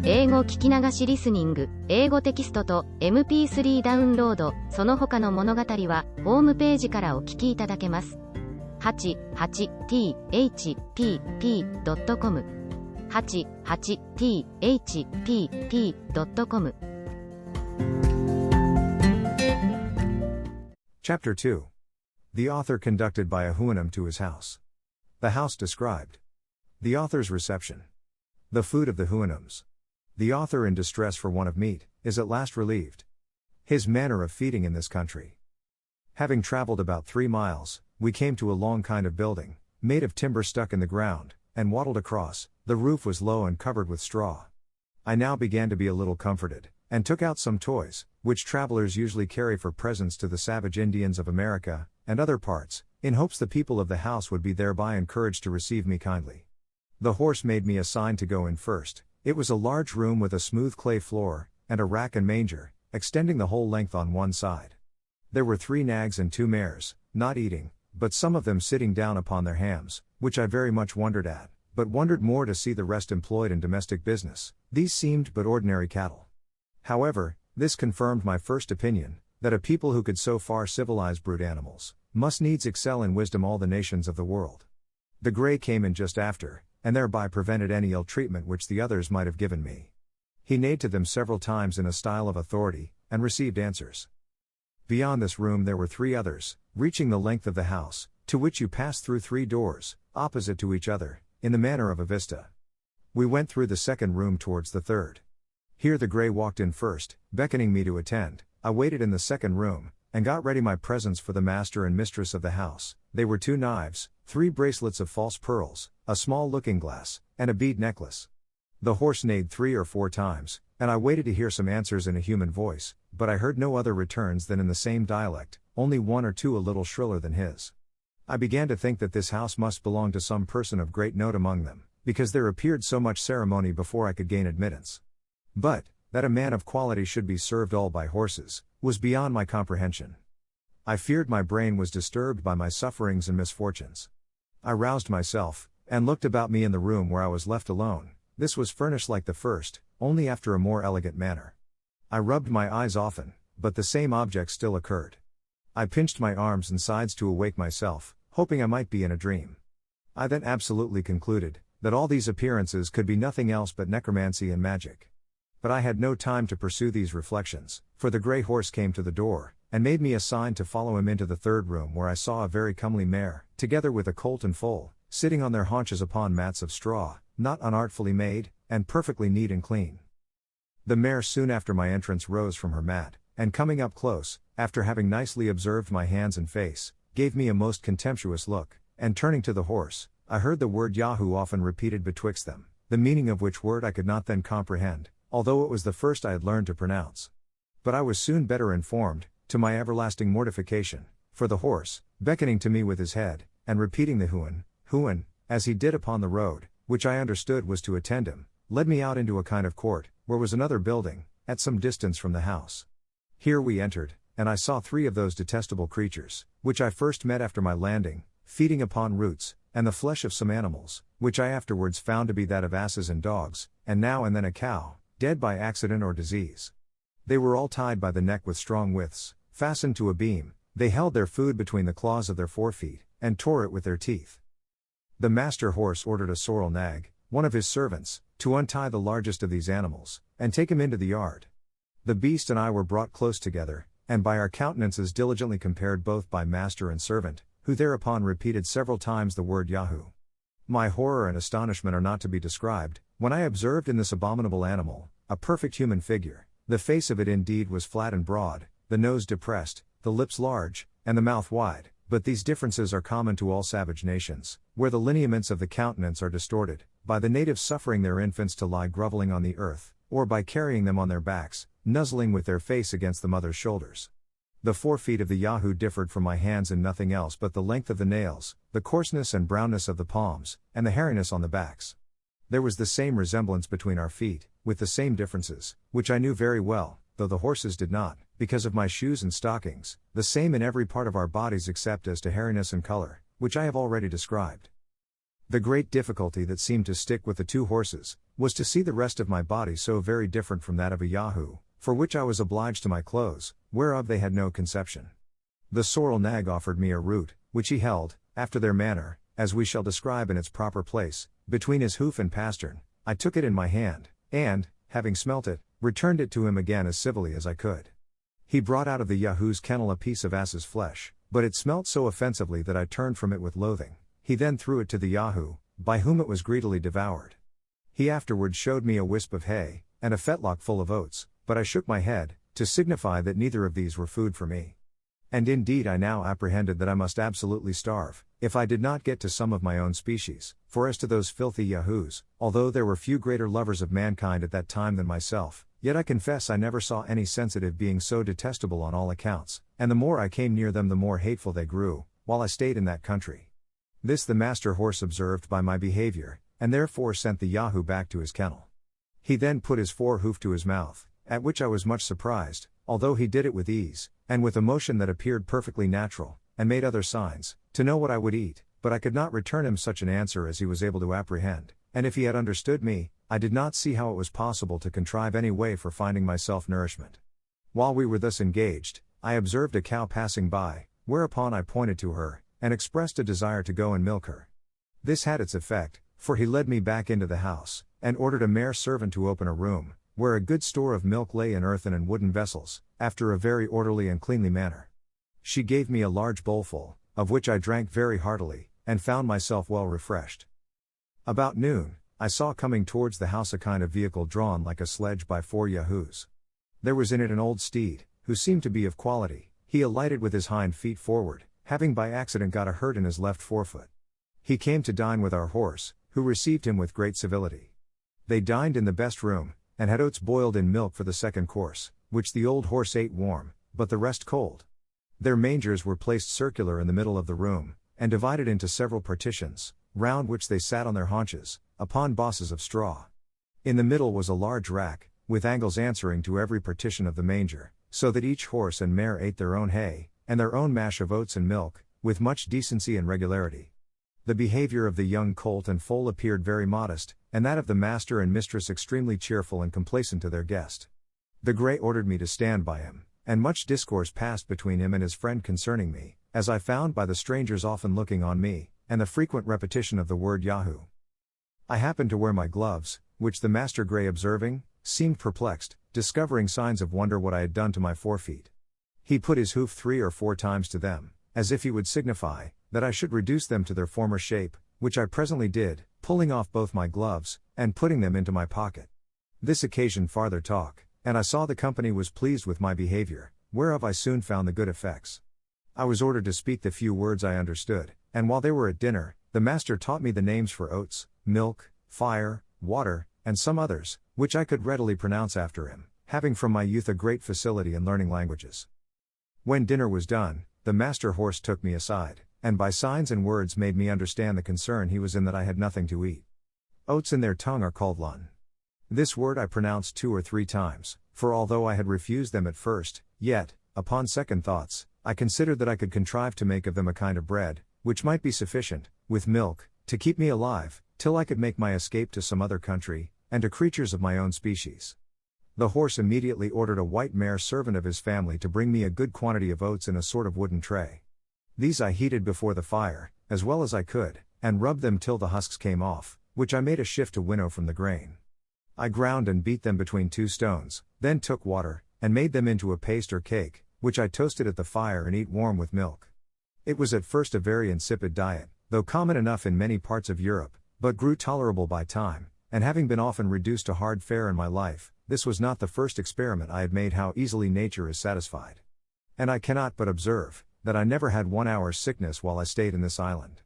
英語聞き流しリスニング、英語テキストと MP3 ダウンロード、その他の物語はホームページからお聞きいただけます。88thpp.com 88thpp.com Chapter 2. The author conducted by a Huanum to his house. The house described. The author's reception. The food of the Huanums. The author, in distress for want of meat, is at last relieved. His manner of feeding in this country. Having traveled about 3 miles, we came to a long kind of building, made of timber stuck in the ground, and wattled across. The roof was low and covered with straw. I now began to be a little comforted, and took out some toys, which travelers usually carry for presents to the savage Indians of America, and other parts, in hopes the people of the house would be thereby encouraged to receive me kindly. The horse made me a sign to go in first. It was a large room with a smooth clay floor, and a rack and manger, extending the whole length on one side. There were 3 nags and 2 mares, not eating, but some of them sitting down upon their hams, which I very much wondered at, but wondered more to see the rest employed in domestic business. These seemed but ordinary cattle. However, this confirmed my first opinion, that a people who could so far civilize brute animals, must needs excel in wisdom all the nations of the world. The grey came in just after, and thereby prevented any ill treatment which the others might have given me. He neighed to them several times in a style of authority, and received answers. Beyond this room there were 3 others, reaching the length of the house, to which you passed through 3 doors, opposite to each other, in the manner of a vista. We went through the second room towards the third. Here the grey walked in first, beckoning me to attend. I waited in the second room, and got ready my presents for the master and mistress of the house. They were 2 knives, 3 bracelets of false pearls, a small looking-glass, and a bead necklace. The horse neighed 3 or 4 times, and I waited to hear some answers in a human voice, but I heard no other returns than in the same dialect, only 1 or 2 a little shriller than his. I began to think that this house must belong to some person of great note among them, because there appeared so much ceremony before I could gain admittance. But, that a man of quality should be served all by horses, was beyond my comprehension. I feared my brain was disturbed by my sufferings and misfortunes. I roused myself, and looked about me in the room where I was left alone. This was furnished like the first, only after a more elegant manner. I rubbed my eyes often, but the same object still occurred. I pinched my arms and sides to awake myself, hoping I might be in a dream. I then absolutely concluded, that all these appearances could be nothing else but necromancy and magic. But I had no time to pursue these reflections, for the grey horse came to the door, and made me a sign to follow him into the third room, where I saw a very comely mare, together with a colt and foal, sitting on their haunches upon mats of straw, not unartfully made, and perfectly neat and clean. The mare soon after my entrance rose from her mat, and coming up close, after having nicely observed my hands and face, gave me a most contemptuous look, and turning to the horse, I heard the word Yahoo often repeated betwixt them, the meaning of which word I could not then comprehend, although it was the first I had learned to pronounce. But I was soon better informed, to my everlasting mortification, for the horse, beckoning to me with his head, and repeating the Huan, as he did upon the road, which I understood was to attend him, led me out into a kind of court, where was another building, at some distance from the house. Here we entered, and I saw 3 of those detestable creatures, which I first met after my landing, feeding upon roots, and the flesh of some animals, which I afterwards found to be that of asses and dogs, and now and then a cow, dead by accident or disease. They were all tied by the neck with strong withes, fastened to a beam. They held their food between the claws of their forefeet, and tore it with their teeth. The master horse ordered a sorrel nag, one of his servants, to untie the largest of these animals, and take him into the yard. The beast and I were brought close together, and by our countenances diligently compared both by master and servant, who thereupon repeated several times the word Yahoo. My horror and astonishment are not to be described, when I observed in this abominable animal, a perfect human figure. The face of it indeed was flat and broad, the nose depressed, the lips large, and the mouth wide, but these differences are common to all savage nations, where the lineaments of the countenance are distorted, by the natives suffering their infants to lie groveling on the earth, or by carrying them on their backs, nuzzling with their face against the mother's shoulders. The forefeet of the Yahoo differed from my hands in nothing else but the length of the nails, the coarseness and brownness of the palms, and the hairiness on the backs. There was the same resemblance between our feet, with the same differences, which I knew very well, though the horses did not, because of my shoes and stockings, the same in every part of our bodies except as to hairiness and color, which I have already described. The great difficulty that seemed to stick with the two horses was to see the rest of my body so very different from that of a Yahoo, for which I was obliged to my clothes, whereof they had no conception. The sorrel nag offered me a root, which he held, after their manner, as we shall describe in its proper place, between his hoof and pastern. I took it in my hand, and, having smelt it, returned it to him again as civilly as I could. He brought out of the Yahoo's kennel a piece of ass's flesh, but it smelt so offensively that I turned from it with loathing. He then threw it to the Yahoo, by whom it was greedily devoured. He afterwards showed me a wisp of hay, and a fetlock full of oats, but I shook my head, to signify that neither of these were food for me. And indeed I now apprehended that I must absolutely starve, if I did not get to some of my own species, for as to those filthy Yahoos, although there were few greater lovers of mankind at that time than myself, yet I confess I never saw any sensitive being so detestable on all accounts, and the more I came near them the more hateful they grew, while I stayed in that country. This the master horse observed by my behavior, and therefore sent the Yahoo back to his kennel. He then put his forehoof to his mouth, at which I was much surprised, although he did it with ease, and with a motion that appeared perfectly natural, and made other signs, to know what I would eat, but I could not return him such an answer as he was able to apprehend, and if he had understood me, I did not see how it was possible to contrive any way for finding myself nourishment. While we were thus engaged, I observed a cow passing by, whereupon I pointed to her, and expressed a desire to go and milk her. This had its effect, for he led me back into the house, and ordered a mare servant to open a room, where a good store of milk lay in earthen and wooden vessels, after a very orderly and cleanly manner. She gave me a large bowlful, of which I drank very heartily, and found myself well refreshed. About noon, I saw coming towards the house a kind of vehicle drawn like a sledge by 4 Yahoos. There was in it an old steed, who seemed to be of quality. He alighted with his hind feet forward, having by accident got a hurt in his left forefoot. He came to dine with our horse, who received him with great civility. They dined in the best room, and had oats boiled in milk for the second course, which the old horse ate warm, but the rest cold. Their mangers were placed circular in the middle of the room, and divided into several partitions, round which they sat on their haunches, upon bosses of straw. In the middle was a large rack, with angles answering to every partition of the manger, so that each horse and mare ate their own hay, and their own mash of oats and milk, with much decency and regularity. The behavior of the young colt and foal appeared very modest, and that of the master and mistress extremely cheerful and complacent to their guest. The grey ordered me to stand by him, and much discourse passed between him and his friend concerning me, as I found by the strangers often looking on me, and the frequent repetition of the word Yahoo. I happened to wear my gloves, which the master grey observing, seemed perplexed, discovering signs of wonder what I had done to my forefeet. He put his hoof 3 or 4 times to them, as if he would signify that I should reduce them to their former shape, which I presently did, pulling off both my gloves, and putting them into my pocket. This occasioned farther talk, and I saw the company was pleased with my behavior, whereof I soon found the good effects. I was ordered to speak the few words I understood, and while they were at dinner, the master taught me the names for oats, milk, fire, water, and some others, which I could readily pronounce after him, having from my youth a great facility in learning languages. When dinner was done, the master horse took me aside, and by signs and words made me understand the concern he was in that I had nothing to eat. Oats in their tongue are called lun. This word I pronounced 2 or 3 times, for although I had refused them at first, yet, upon second thoughts, I considered that I could contrive to make of them a kind of bread, which might be sufficient, with milk, to keep me alive, till I could make my escape to some other country, and to creatures of my own species. The horse immediately ordered a white mare servant of his family to bring me a good quantity of oats in a sort of wooden tray. These I heated before the fire, as well as I could, and rubbed them till the husks came off, which I made a shift to winnow from the grain. I ground and beat them between 2 stones, then took water, and made them into a paste or cake, which I toasted at the fire and eat warm with milk. It was at first a very insipid diet, though common enough in many parts of Europe, but grew tolerable by time, and having been often reduced to hard fare in my life, this was not the first experiment I had made how easily nature is satisfied. And I cannot but observe, that I never had 1 hour's sickness while I stayed in this island.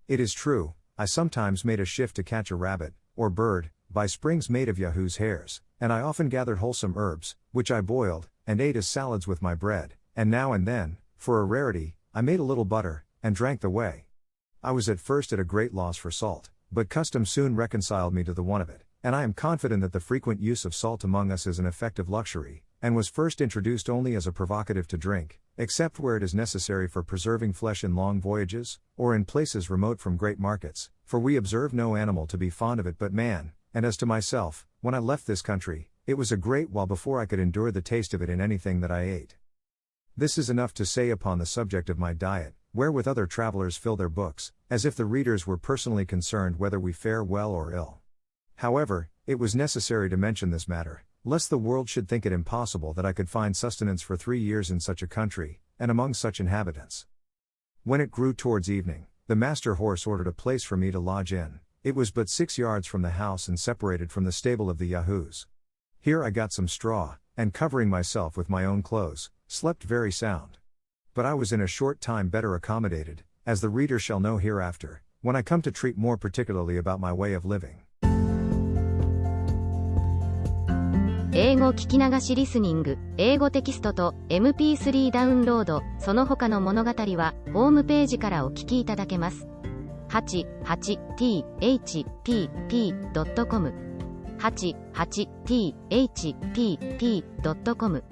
It is true, I sometimes made a shift to catch a rabbit, or bird, by springs made of Yahoo's hairs, and I often gathered wholesome herbs, which I boiled, and ate as salads with my bread, and now and then, for a rarity, I made a little butter, and drank the whey. I was at first at a great loss for salt, but custom soon reconciled me to the want of it, and I am confident that the frequent use of salt among us is an effective luxury, and was first introduced only as a provocative to drink, except where it is necessary for preserving flesh in long voyages, or in places remote from great markets, for we observe no animal to be fond of it but man, and as to myself, when I left this country, it was a great while before I could endure the taste of it in anything that I ate. This is enough to say upon the subject of my diet, wherewith other travelers fill their books, as if the readers were personally concerned whether we fare well or ill. However, it was necessary to mention this matter, lest the world should think it impossible that I could find sustenance for 3 years in such a country, and among such inhabitants. When it grew towards evening, the master horse ordered a place for me to lodge in. It was but 6 yards from the house and separated from the stable of the Yahoos. Here I got some straw, and covering myself with my own clothes, slept very sound. But I was in a short time better accommodated, as the reader shall know hereafter, when I come to treat more particularly about my way of living. 英語聞き流しリスニング、英語テキストと MP3 ダウンロード、その他の物語は、ホームページからお聞きいただけます。88thpp.com 88thpp.com